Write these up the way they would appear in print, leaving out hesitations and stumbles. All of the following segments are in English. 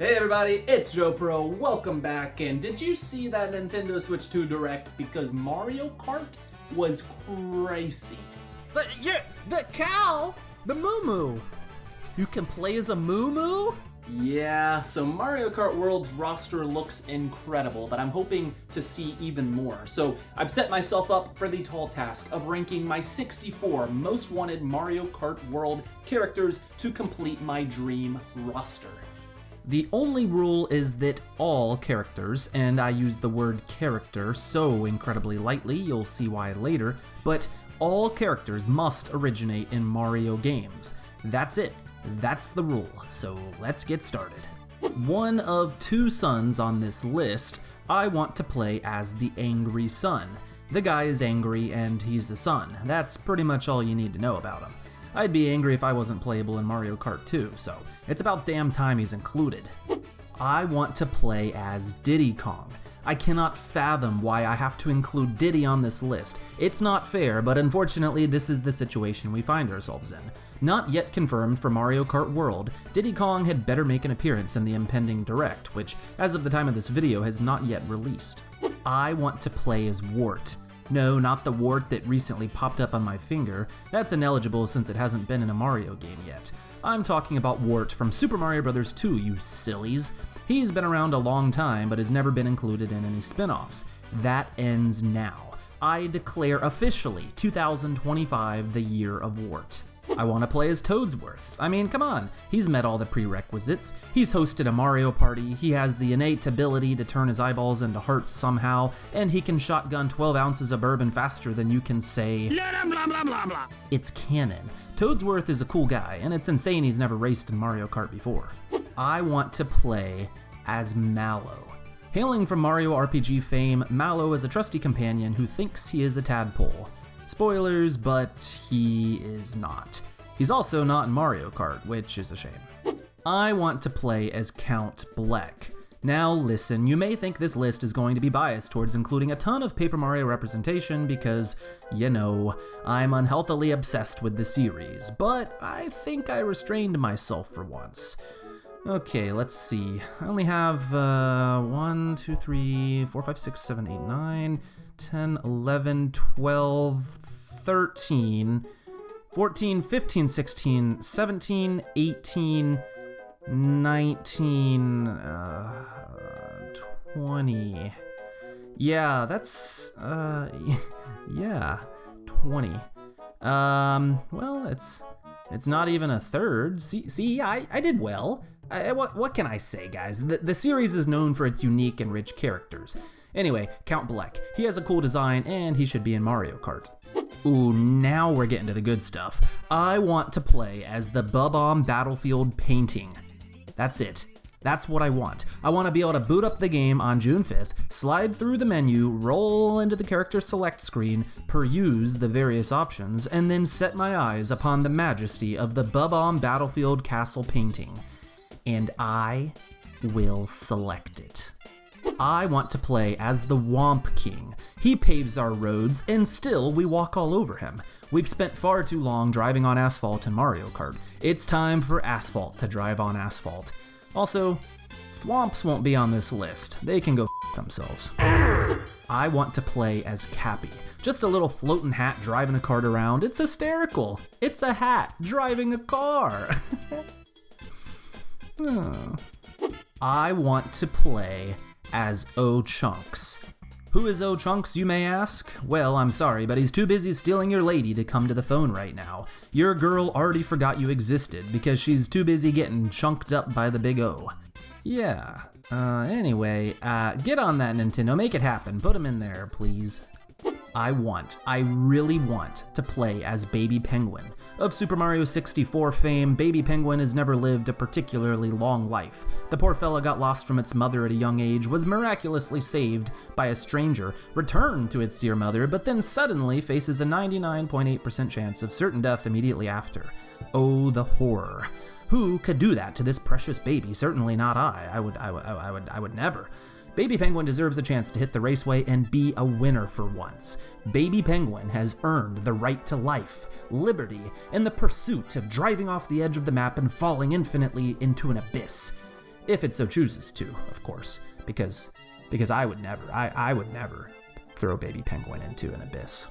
Hey everybody, it's Joe Pro, welcome back, and did you see that Nintendo Switch 2 Direct? Because Mario Kart was crazy. The cow? The Moo-Moo? You can play as a Moo-Moo? Yeah, so Mario Kart World's roster looks incredible, but I'm hoping to see even more. So I've set myself up for the tall task of ranking my 64 most wanted Mario Kart World characters to complete my dream roster. The only rule is that all characters, and I use the word character so incredibly lightly, you'll see why later, but all characters must originate in Mario games. That's it. That's the rule. So let's get started. One of two sons on this list, I want to play as the Angry Son. The guy is angry and he's a son. That's pretty much all you need to know about him. I'd be angry if I wasn't playable in Mario Kart 2, so it's about damn time he's included. I want to play as Diddy Kong. I cannot fathom why I have to include Diddy on this list. It's not fair, but unfortunately this is the situation we find ourselves in. Not yet confirmed for Mario Kart World, Diddy Kong had better make an appearance in the impending Direct, which, as of the time of this video, has not yet released. I want to play as Wart. No, not the wart that recently popped up on my finger. That's ineligible since it hasn't been in a Mario game yet. I'm talking about Wart from Super Mario Bros. 2, you sillies. He's been around a long time, but has never been included in any spin-offs. That ends now. I declare officially 2025 the year of Wart. I want to play as Toadsworth. I mean, come on, he's met all the prerequisites. He's hosted a Mario Party, he has the innate ability to turn his eyeballs into hearts somehow, and he can shotgun 12 ounces of bourbon faster than you can say, blah, blah, blah, blah, blah. It's canon. Toadsworth is a cool guy, and it's insane he's never raced in Mario Kart before. I want to play as Mallow. Hailing from Mario RPG fame, Mallow is a trusty companion who thinks he is a tadpole. Spoilers, but he is not. He's also not in Mario Kart, which is a shame. I want to play as Count Bleck. Now listen, you may think this list is going to be biased towards including a ton of Paper Mario representation because, you know, I'm unhealthily obsessed with the series, but I think I restrained myself for once. Okay, let's see. I only have 1, 2, 3, 4, 5, 6, 7, 8, 9, 10, 11, 12, 13, 14, 15, 16, 17, 18, 19, 20. Yeah, that's, yeah, 20. Well, it's not even a third. See, I did well. What can I say, guys? The series is known for its unique and rich characters. Anyway, Count Bleck. He has a cool design, and he should be in Mario Kart. Ooh, now we're getting to the good stuff. I want to play as the Bob-omb Battlefield painting. That's it. That's what I want. I want to be able to boot up the game on June 5th, slide through the menu, roll into the character select screen, peruse the various options, and then set my eyes upon the majesty of the Bob-omb Battlefield castle painting. And I will select it. I want to play as the Womp King. He paves our roads, and still we walk all over him. We've spent far too long driving on asphalt in Mario Kart. It's time for asphalt to drive on asphalt. Also, Thwomps won't be on this list. They can go f themselves. I want to play as Cappy. Just a little floating hat driving a cart around. It's hysterical. It's a hat driving a car. Oh. I want to play as O-Chunks. Who is O-Chunks, you may ask? Well, I'm sorry, but he's too busy stealing your lady to come to the phone right now. Your girl already forgot you existed because she's too busy getting chunked up by the big O. Yeah, anyway, get on that, Nintendo. Make it happen. Put him in there, please. I really want to play as Baby Penguin. Of Super Mario 64 fame, Baby Penguin has never lived a particularly long life. The poor fella got lost from its mother at a young age, was miraculously saved by a stranger, returned to its dear mother, but then suddenly faces a 99.8% chance of certain death immediately after. Oh, the horror. Who could do that to this precious baby? Certainly not I. I would never. Baby Penguin deserves a chance to hit the raceway and be a winner for once. Baby Penguin has earned the right to life, liberty, and the pursuit of driving off the edge of the map and falling infinitely into an abyss. If it so chooses to, of course, because I would never throw baby penguin into an abyss.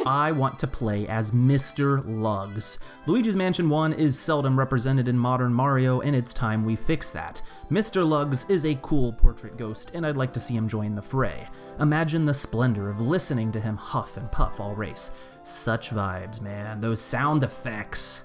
I want to play as Mr. Luggs. Luigi's Mansion 1 is seldom represented in modern Mario, and it's time we fix that. Mr. Luggs is a cool portrait ghost, and I'd like to see him join the fray. Imagine the splendor of listening to him huff and puff all race. Such vibes, man. Those sound effects.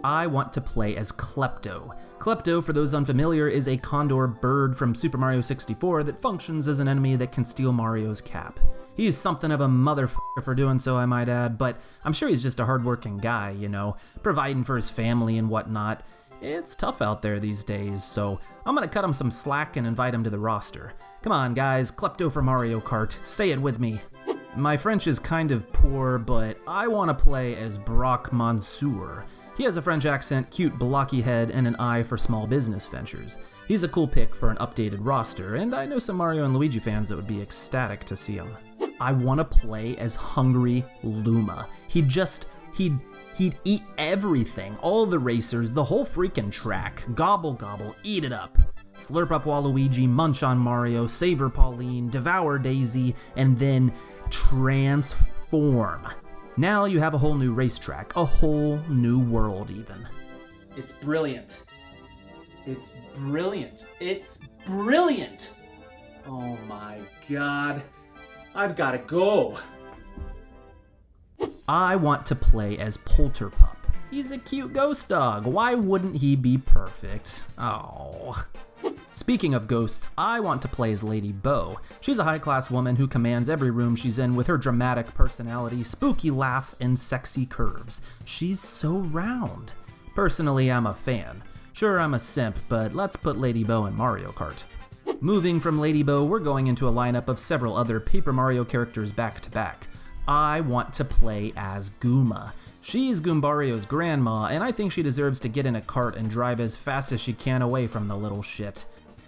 I want to play as Klepto. Klepto, for those unfamiliar, is a condor bird from Super Mario 64 that functions as an enemy that can steal Mario's cap. He's something of a motherfucker for doing so, I might add, but I'm sure he's just a hardworking guy, you know, providing for his family and whatnot. It's tough out there these days, so I'm gonna cut him some slack and invite him to the roster. Come on, guys, Klepto for Mario Kart, say it with me. My French is kind of poor, but I want to play as Brock Mansour. He has a French accent, cute blocky head, and an eye for small business ventures. He's a cool pick for an updated roster, and I know some Mario and Luigi fans that would be ecstatic to see him. I want to play as Hungry Luma. He'd eat everything, all the racers, the whole freaking track. Gobble gobble, eat it up. Slurp up Waluigi, munch on Mario, savor Pauline, devour Daisy, and then transform. Now you have a whole new racetrack, a whole new world even. It's brilliant. It's brilliant. It's brilliant. Oh my god. I've gotta go. I want to play as Polterpup. He's a cute ghost dog. Why wouldn't he be perfect? Oh. Speaking of ghosts, I want to play as Lady Bo. She's a high-class woman who commands every room she's in with her dramatic personality, spooky laugh, and sexy curves. She's so round. Personally, I'm a fan. Sure, I'm a simp, but let's put Lady Bo in Mario Kart. Moving from Lady Bo, we're going into a lineup of several other Paper Mario characters back to back. I want to play as Goomba. She's Goombario's grandma, and I think she deserves to get in a cart and drive as fast as she can away from the little shit.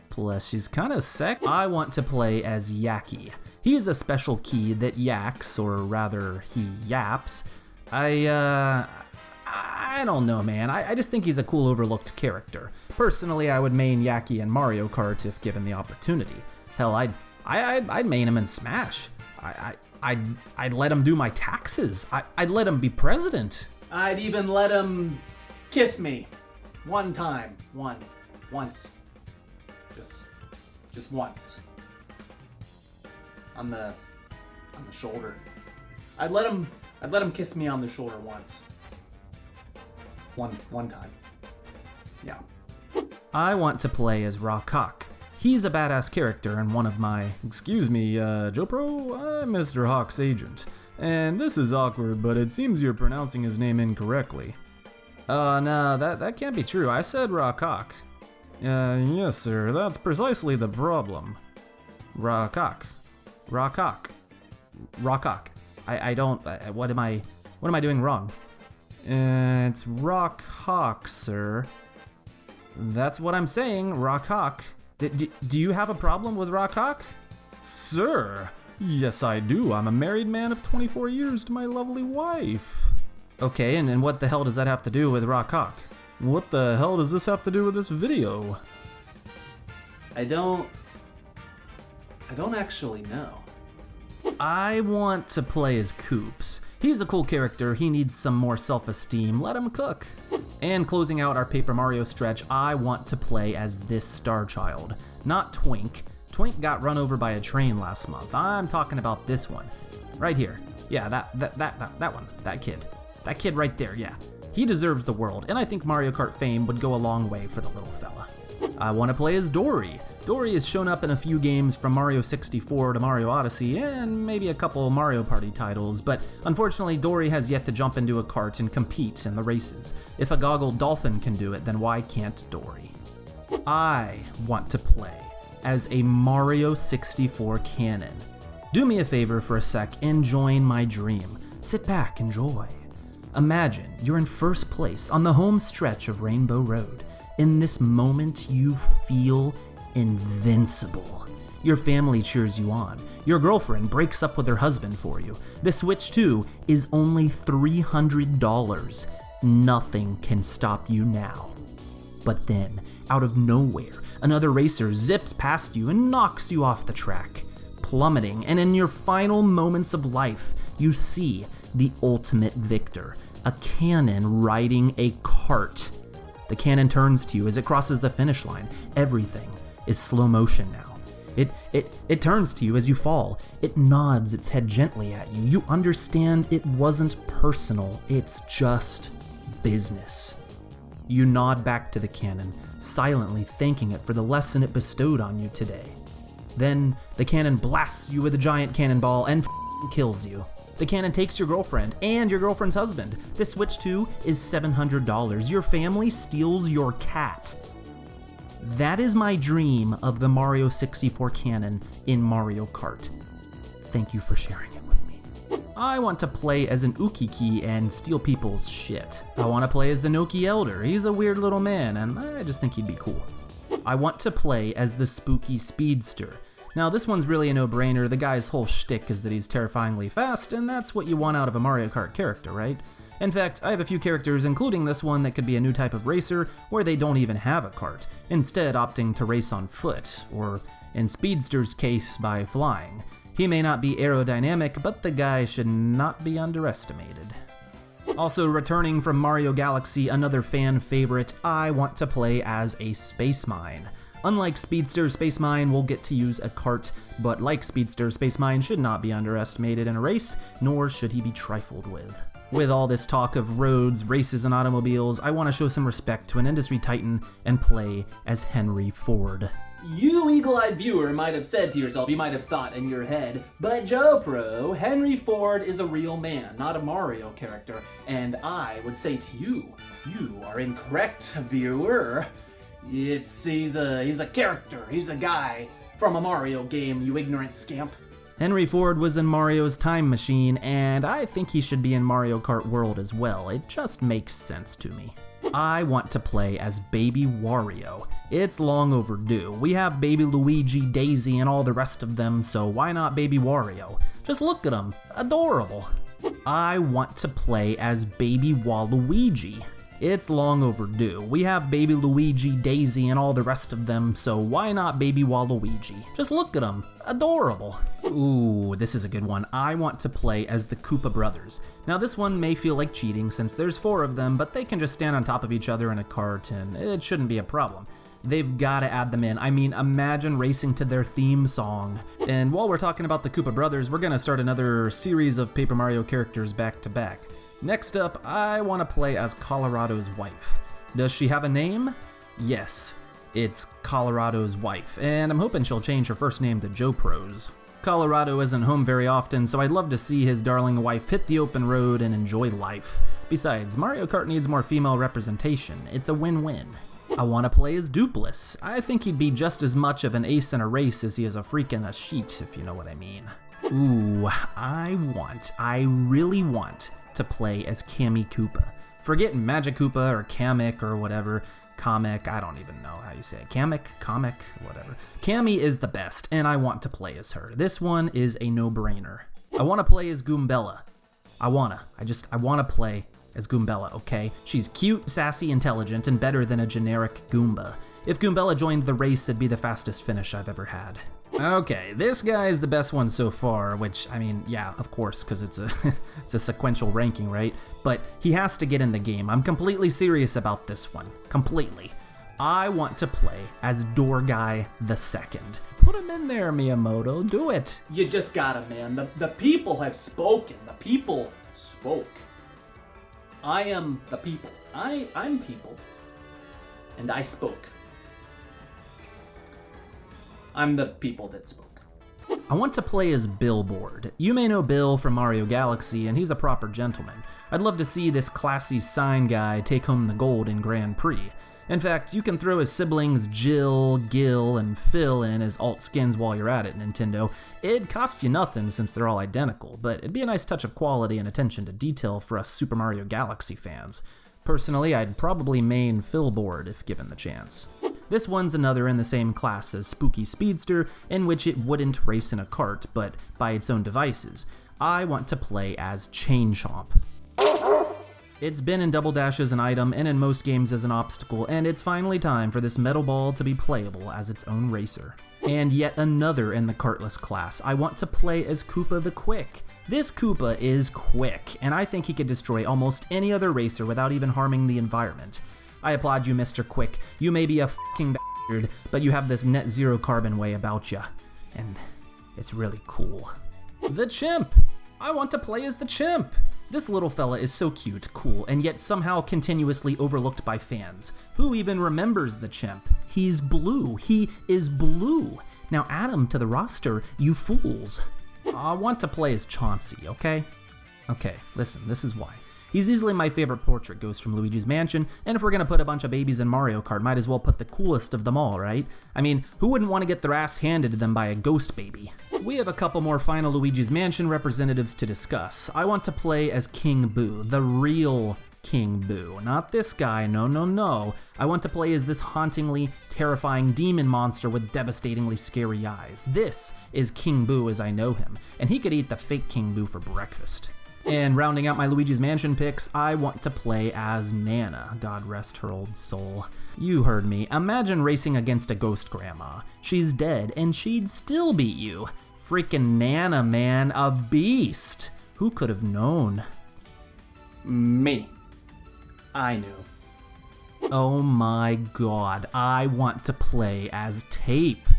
Plus, she's kinda sexy. I want to play as Yaki. He's a special key that yaks, or rather, he yaps. I don't know, man. I just think he's a cool overlooked character. Personally, I would main Yaki in Mario Kart if given the opportunity. Hell, I'd main him in Smash. I'd let him do my taxes. I'd let him be president. I'd even let him kiss me. One time. Once. Just once. On the shoulder. I'd let him kiss me on the shoulder once. One time. Yeah. I want to play as Rock-Hawk. He's a badass character and one of my... Excuse me, Joe Pro? I'm Mr. Hawk's agent. And this is awkward, but it seems you're pronouncing his name incorrectly. No, that can't be true. I said Rock-Hawk. Yes, sir. That's precisely the problem. Rock-Hawk. I don't... What am I doing wrong? It's Rock-Hawk, sir. That's what I'm saying, Rock-Hawk. Do you have a problem with Rock-Hawk? Sir, yes I do. I'm a married man of 24 years to my lovely wife. Okay, and what the hell does that have to do with Rock-Hawk? What the hell does this have to do with this video? I don't actually know. I want to play as Koops. He's a cool character, he needs some more self-esteem, let him cook. And closing out our Paper Mario stretch, I want to play as this star child. Not Twink. Twink got run over by a train last month. I'm talking about this one. Right here. Yeah, that one. That kid. That kid right there, yeah. He deserves the world, and I think Mario Kart fame would go a long way for the little fella. I want to play as Dory. Dory has shown up in a few games from Mario 64 to Mario Odyssey, and maybe a couple Mario Party titles, but unfortunately Dory has yet to jump into a cart and compete in the races. If a goggled dolphin can do it, then why can't Dory? I want to play as a Mario 64 cannon. Do me a favor for a sec and join my dream. Sit back, enjoy. Imagine you're in first place on the home stretch of Rainbow Road. In this moment, you feel invincible. Your family cheers you on. Your girlfriend breaks up with her husband for you. The Switch 2 is only $300. Nothing can stop you now. But then, out of nowhere, another racer zips past you and knocks you off the track, plummeting, and in your final moments of life, you see the ultimate victor, a cannon riding a cart. The cannon turns to you as it crosses the finish line. Everything is slow motion now. It turns to you as you fall. It nods its head gently at you. You understand it wasn't personal, it's just business. You nod back to the cannon, silently thanking it for the lesson it bestowed on you today. Then the cannon blasts you with a giant cannonball and kills you. The cannon takes your girlfriend and your girlfriend's husband. The switch to is $700. Your family steals your cat. That is my dream of the Mario 64 cannon in Mario Kart. Thank you for sharing it with me. I want to play as an Ukiki and steal people's shit. I want to play as the Noki Elder. He's a weird little man, and I just think he'd be cool. I want to play as the Spooky Speedster. Now, this one's really a no-brainer. The guy's whole shtick is that he's terrifyingly fast, and that's what you want out of a Mario Kart character, right? In fact, I have a few characters, including this one, that could be a new type of racer where they don't even have a cart, instead opting to race on foot, or in Speedster's case, by flying. He may not be aerodynamic, but the guy should not be underestimated. Also returning from Mario Galaxy, another fan favorite, I want to play as a Space Mine. Unlike Speedster, Space Mine will get to use a cart, but like Speedster, Space Mine should not be underestimated in a race, nor should he be trifled with. With all this talk of roads, races, and automobiles, I want to show some respect to an industry titan and play as Henry Ford. You eagle-eyed viewer might have said to yourself, you might have thought in your head, but Joe Pro, Henry Ford is a real man, not a Mario character. And I would say to you, you are incorrect, viewer. He's a character, he's a guy from a Mario game, you ignorant scamp. Henry Ford was in Mario's Time Machine, and I think he should be in Mario Kart World as well. It just makes sense to me. I want to play as Baby Wario. It's long overdue. We have Baby Luigi, Daisy, and all the rest of them, so why not Baby Wario? Just look at him. Adorable. I want to play as Baby Waluigi. It's long overdue. We have Baby Luigi, Daisy, and all the rest of them, so why not Baby Waluigi? Just look at him. Adorable. Ooh, this is a good one. I want to play as the Koopa Brothers. Now this one may feel like cheating since there's 4 of them, but they can just stand on top of each other in a cart and it shouldn't be a problem. They've got to add them in. I mean, imagine racing to their theme song. And while we're talking about the Koopa Brothers, we're going to start another series of Paper Mario characters back to back. Next up, I want to play as Colorado's wife. Does she have a name? Yes, it's Colorado's wife, and I'm hoping she'll change her first name to Joe Pros. Colorado isn't home very often, so I'd love to see his darling wife hit the open road and enjoy life. Besides, Mario Kart needs more female representation. It's a win-win. I want to play as Dupless. I think he'd be just as much of an ace in a race as he is a freak in a sheet, if you know what I mean. Ooh, I really want to play as Kammy Koopa. Forget Magic Koopa or Kamek or whatever. Kamek, I don't even know how you say it. Kamek, whatever. Kammy is the best, and I want to play as her. This one is a no-brainer. I want to play as Goombella. I want to play as Goombella, okay? She's cute, sassy, intelligent, and better than a generic Goomba. If Goombella joined the race, it'd be the fastest finish I've ever had. Okay, this guy is the best one so far, which, I mean, yeah, of course, because it's a sequential ranking, right? But he has to get in the game. I'm completely serious about this one. Completely. I want to play as Door Guy II. Put him in there, Miyamoto. Do it. You just gotta, man. The people have spoken. The people spoke. I am the people. I'm people. And I spoke. I'm the people that spoke. I want to play as Billboard. You may know Bill from Mario Galaxy, and he's a proper gentleman. I'd love to see this classy sign guy take home the gold in Grand Prix. In fact, you can throw his siblings Jill, Gil, and Phil in as alt skins while you're at it, Nintendo. It'd cost you nothing since they're all identical, but it'd be a nice touch of quality and attention to detail for us Super Mario Galaxy fans. Personally, I'd probably main Philboard if given the chance. This one's another in the same class as Spooky Speedster, in which it wouldn't race in a cart, but by its own devices. I want to play as Chain Chomp. It's been in Double Dash as an item and in most games as an obstacle, and it's finally time for this metal ball to be playable as its own racer. And yet another in the kartless class. I want to play as Koopa the Quick. This Koopa is quick, and I think he could destroy almost any other racer without even harming the environment. I applaud you, Mr. Quick. You may be a f***ing bastard, but you have this net zero carbon way about ya. And it's really cool. The Chimp! I want to play as the Chimp! This little fella is so cute, cool, and yet somehow continuously overlooked by fans. Who even remembers the Chimp? He's blue. He is blue. Now add him to the roster, you fools. I want to play as Chauncey, okay? Okay, listen, this is why. He's easily my favorite portrait ghost from Luigi's Mansion, and if we're gonna put a bunch of babies in Mario Kart, might as well put the coolest of them all, right? I mean, who wouldn't want to get their ass handed to them by a ghost baby? We have a couple more final Luigi's Mansion representatives to discuss. I want to play as King Boo, the real King Boo. Not this guy, no. I want to play as this hauntingly terrifying demon monster with devastatingly scary eyes. This is King Boo as I know him, and he could eat the fake King Boo for breakfast. And rounding out my Luigi's Mansion picks, I want to play as Nana, God rest her old soul. You heard me. Imagine racing against a ghost grandma. She's dead, and she'd still beat you. Freaking Nana, man, a beast. Who could have known? Me. I knew. Oh my god, I want to play as Tape.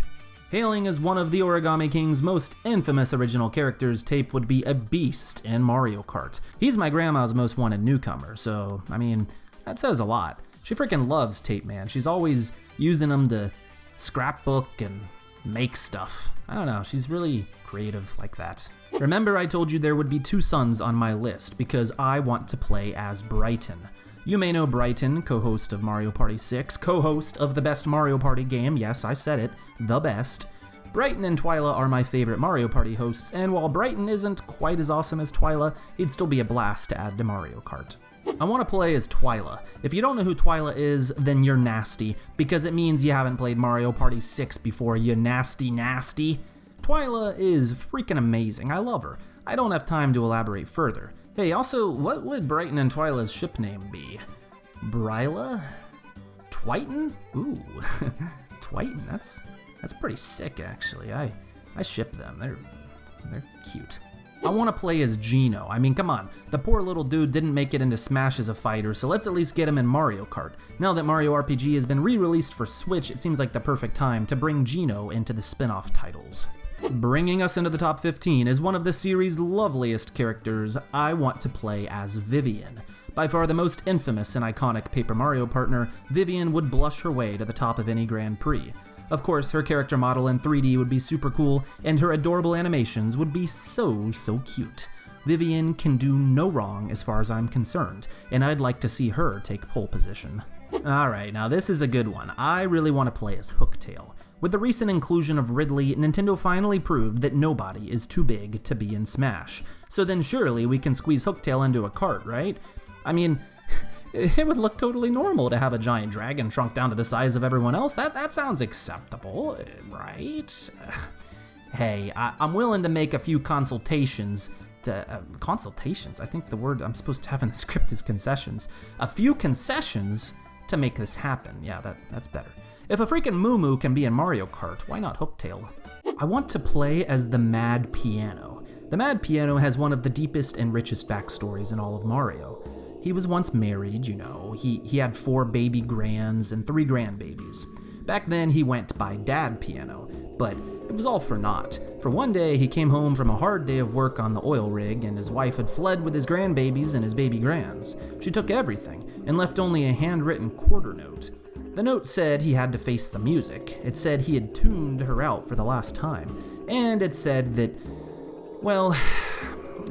Hailing as one of the Origami King's most infamous original characters, Tape would be a beast in Mario Kart. He's my grandma's most wanted newcomer, so, I mean, that says a lot. She freaking loves Tape, man. She's always using him to scrapbook and make stuff. I don't know, she's really creative like that. Remember I told you there would be two sons on my list, because I want to play as Brighton. You may know Brighton, co-host of Mario Party 6, co-host of the best Mario Party game, yes, I said it, the best. Brighton and Twyla are my favorite Mario Party hosts, and while Brighton isn't quite as awesome as Twyla, he'd still be a blast to add to Mario Kart. I want to play as Twyla. If you don't know who Twyla is, then you're nasty, because it means you haven't played Mario Party 6 before, you nasty. Twyla is freaking amazing, I love her. I don't have time to elaborate further. Hey, also, what would Brighton and Twyla's ship name be? Bryla? Twyton? Ooh, Twyton, that's pretty sick, actually. I ship them, they're cute. I want to play as Geno. I mean, come on, the poor little dude didn't make it into Smash as a fighter, so let's at least get him in Mario Kart. Now that Mario RPG has been re-released for Switch, it seems like the perfect time to bring Geno into the spin-off titles. Bringing us into the top 15 is one of the series' loveliest characters. I want to play as Vivian. By far the most infamous and iconic Paper Mario partner, Vivian would blush her way to the top of any Grand Prix. Of course, her character model in 3D would be super cool, and her adorable animations would be so cute. Vivian can do no wrong as far as I'm concerned, and I'd like to see her take pole position. Alright, now this is a good one. I really want to play as Hooktail. With the recent inclusion of Ridley, Nintendo finally proved that nobody is too big to be in Smash. So then surely we can squeeze Hooktail into a cart, right? I mean, it would look totally normal to have a giant dragon shrunk down to the size of everyone else. That sounds acceptable, right? Hey, I'm willing to make a few consultations. Consultations? I think the word I'm supposed to have in the script is concessions. A few concessions to make this happen. Yeah, that's better. If a freaking Moo can be in Mario Kart, why not Hooktail? I want to play as the Mad Piano. The Mad Piano has one of the deepest and richest backstories in all of Mario. He was once married, you know. He had 4 baby grands and 3 grandbabies. Back then he went by Dad Piano, but it was all for naught. For one day he came home from a hard day of work on the oil rig, and his wife had fled with his grandbabies and his baby grands. She took everything and left only a handwritten quarter note. The note said he had to face the music. It said he had tuned her out for the last time. And it said that, well,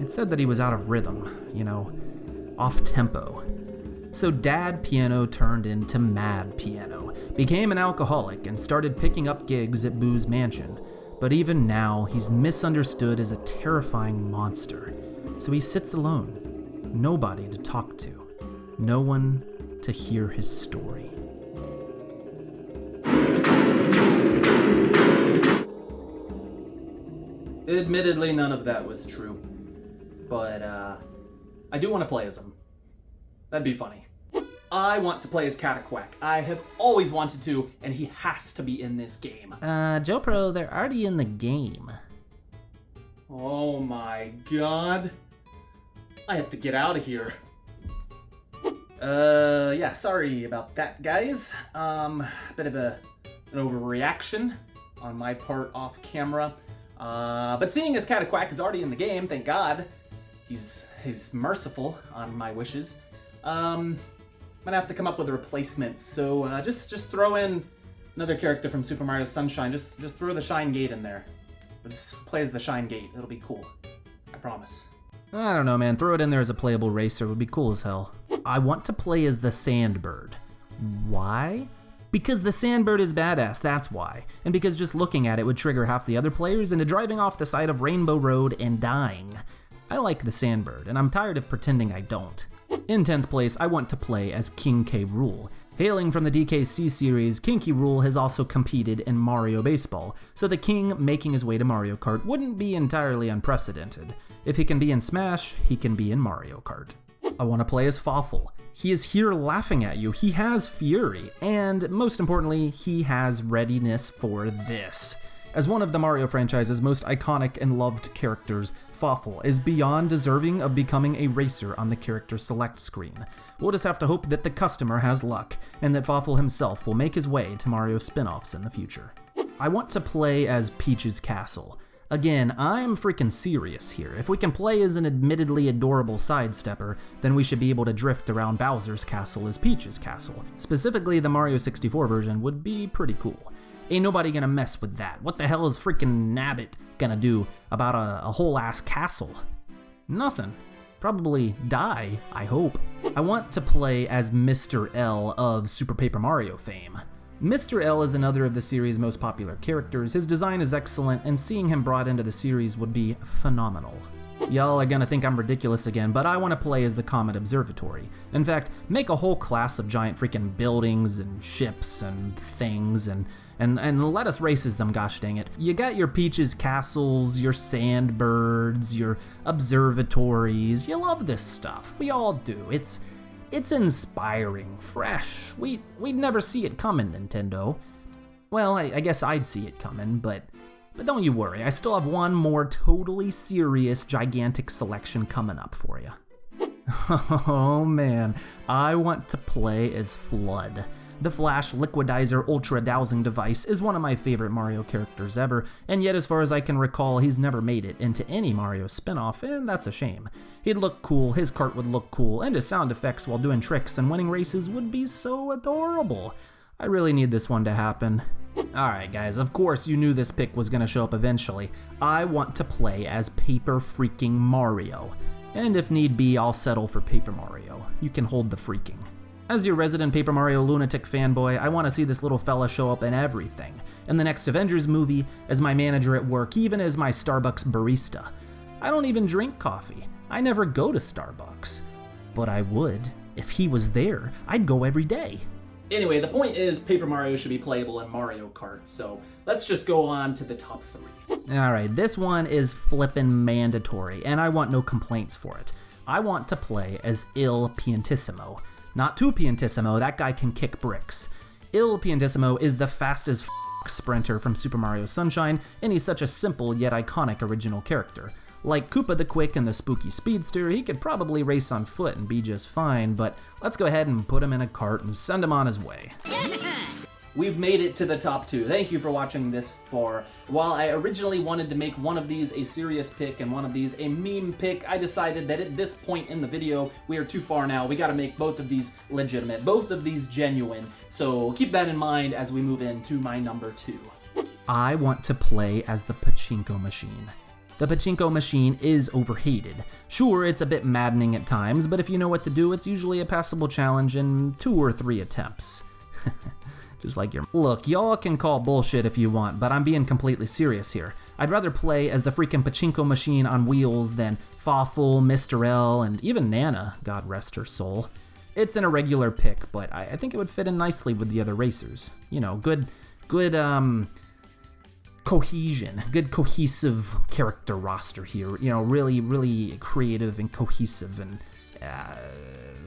it said that he was out of rhythm, you know, off tempo. So Dad Piano turned into Mad Piano, became an alcoholic, and started picking up gigs at Boo's mansion. But even now, he's misunderstood as a terrifying monster. So he sits alone, nobody to talk to, no one to hear his story. Admittedly, none of that was true. But, I do want to play as him. That'd be funny. I want to play as Cataquack. I have always wanted to, and he has to be in this game. Joe Pro, they're already in the game. Oh my god. I have to get out of here. Yeah, sorry about that, guys. Bit of an overreaction on my part off camera. But seeing as Cataquack is already in the game, thank God, he's merciful on my wishes. I'm gonna have to come up with a replacement, so just throw in another character from Super Mario Sunshine. Just throw the Shine Gate in there. Just play as the Shine Gate. It'll be cool. I promise. I don't know, man. Throw it in there as a playable racer. It would be cool as hell. I want to play as the Sandbird. Why? Because the Sandbird is badass, that's why. And because just looking at it would trigger half the other players into driving off the side of Rainbow Road and dying. I like the Sandbird, and I'm tired of pretending I don't. In 10th place, I want to play as King K. Rool. Hailing from the DKC series, King K. Rool has also competed in Mario Baseball, so the King making his way to Mario Kart wouldn't be entirely unprecedented. If he can be in Smash, he can be in Mario Kart. I want to play as Fawful. He is here laughing at you, he has fury, and most importantly, he has readiness for this. As one of the Mario franchise's most iconic and loved characters, Fawful is beyond deserving of becoming a racer on the character select screen. We'll just have to hope that the customer has luck, and that Fawful himself will make his way to Mario spin-offs in the future. I want to play as Peach's Castle. Again, I'm freaking serious here. If we can play as an admittedly adorable sidestepper, then we should be able to drift around Bowser's castle as Peach's Castle. Specifically, the Mario 64 version would be pretty cool. Ain't nobody gonna mess with that. What the hell is freaking Nabbit gonna do about a whole ass castle? Nothing. Probably die, I hope. I want to play as Mr. L of Super Paper Mario fame. Mr. L is another of the series' most popular characters. His design is excellent, and seeing him brought into the series would be phenomenal. Y'all are gonna think I'm ridiculous again, but I want to play as the Comet Observatory. In fact, make a whole class of giant freaking buildings and ships and things and let us race as them, gosh dang it. You got your Peach's castles, your sandbirds, your observatories. You love this stuff. We all do. It's inspiring, fresh. We'd never see it coming, Nintendo. Well, I guess I'd see it coming, but don't you worry. I still have one more totally serious, gigantic selection coming up for you. Oh man, I want to play as Flood. The Flash Liquidizer Ultra Dowsing device is one of my favorite Mario characters ever, and yet as far as I can recall, he's never made it into any Mario spin-off, and that's a shame. He'd look cool, his cart would look cool, and his sound effects while doing tricks and winning races would be so adorable. I really need this one to happen. Alright guys, of course you knew this pick was gonna show up eventually. I want to play as Paper Freaking Mario. And if need be, I'll settle for Paper Mario. You can hold the freaking. As your resident Paper Mario lunatic fanboy, I want to see this little fella show up in everything. In the next Avengers movie, as my manager at work, even as my Starbucks barista. I don't even drink coffee. I never go to Starbucks. But I would. If he was there, I'd go every day. Anyway, the point is Paper Mario should be playable in Mario Kart, so let's just go on to the top 3. Alright, this one is flippin' mandatory, and I want no complaints for it. I want to play as Il Piantissimo. Not too Piantissimo, that guy can kick bricks. Il Piantissimo is the fastest sprinter from Super Mario Sunshine, and he's such a simple yet iconic original character. Like Koopa the Quick and the Spooky Speedster, he could probably race on foot and be just fine, but let's go ahead and put him in a cart and send him on his way. We've made it to the top 2. Thank you for watching this far. While I originally wanted to make one of these a serious pick and one of these a meme pick, I decided that at this point in the video, we are too far now. We gotta make both of these legitimate, both of these genuine. So keep that in mind as we move into my number 2. I want to play as the Pachinko Machine. The Pachinko Machine is overhated. Sure, it's a bit maddening at times, but if you know what to do, it's usually a passable challenge in 2 or 3 attempts. Just like your... Look, y'all can call bullshit if you want, but I'm being completely serious here. I'd rather play as the freaking Pachinko Machine on wheels than Fawful, Mr. L, and even Nana, God rest her soul. It's an irregular pick, but I think it would fit in nicely with the other racers. You know, good cohesion, good cohesive character roster here. You know, really creative and cohesive,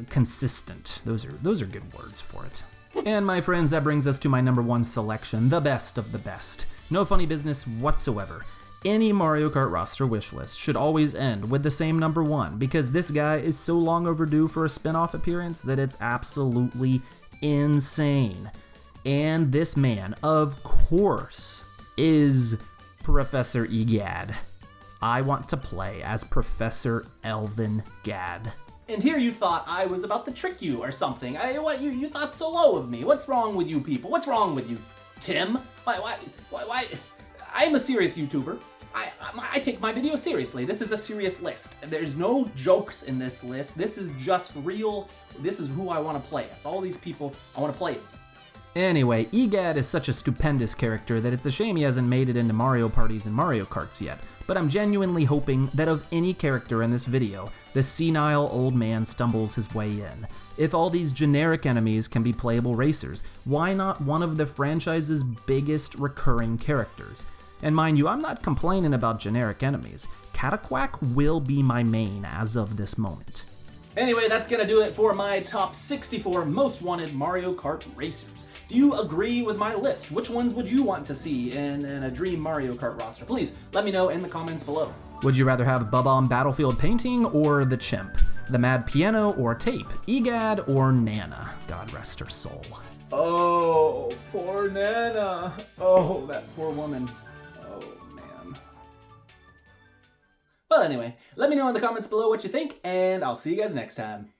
consistent. Those are good words for it. And my friends, that brings us to my number one selection, the best of the best. No funny business whatsoever. Any Mario Kart roster wishlist should always end with the same number one, because this guy is so long overdue for a spin-off appearance that it's absolutely insane. And this man, of course, is Professor Egad. I want to play as Professor Elvin Gad. And here you thought I was about to trick you or something. You thought so low of me. What's wrong with you people? What's wrong with you? Tim? Why? I'm a serious YouTuber. I take my videos seriously. This is a serious list. There's no jokes in this list. This is just real. This is who I want to play as. All these people, I want to play as them. Anyway, Egad is such a stupendous character that it's a shame he hasn't made it into Mario Parties and Mario Karts yet, but I'm genuinely hoping that of any character in this video, the senile old man stumbles his way in. If all these generic enemies can be playable racers, why not one of the franchise's biggest recurring characters? And mind you, I'm not complaining about generic enemies. Cataquack will be my main as of this moment. Anyway, that's gonna do it for my top 64 most wanted Mario Kart racers. Do you agree with my list? Which ones would you want to see in a dream Mario Kart roster? Please let me know in the comments below. Would you rather have Bubba on Battlefield Painting or the Chimp? The Mad Piano or Tape? Egad or Nana? God rest her soul. Oh, poor Nana. Oh, that poor woman. Oh, man. Well, anyway, let me know in the comments below what you think, and I'll see you guys next time.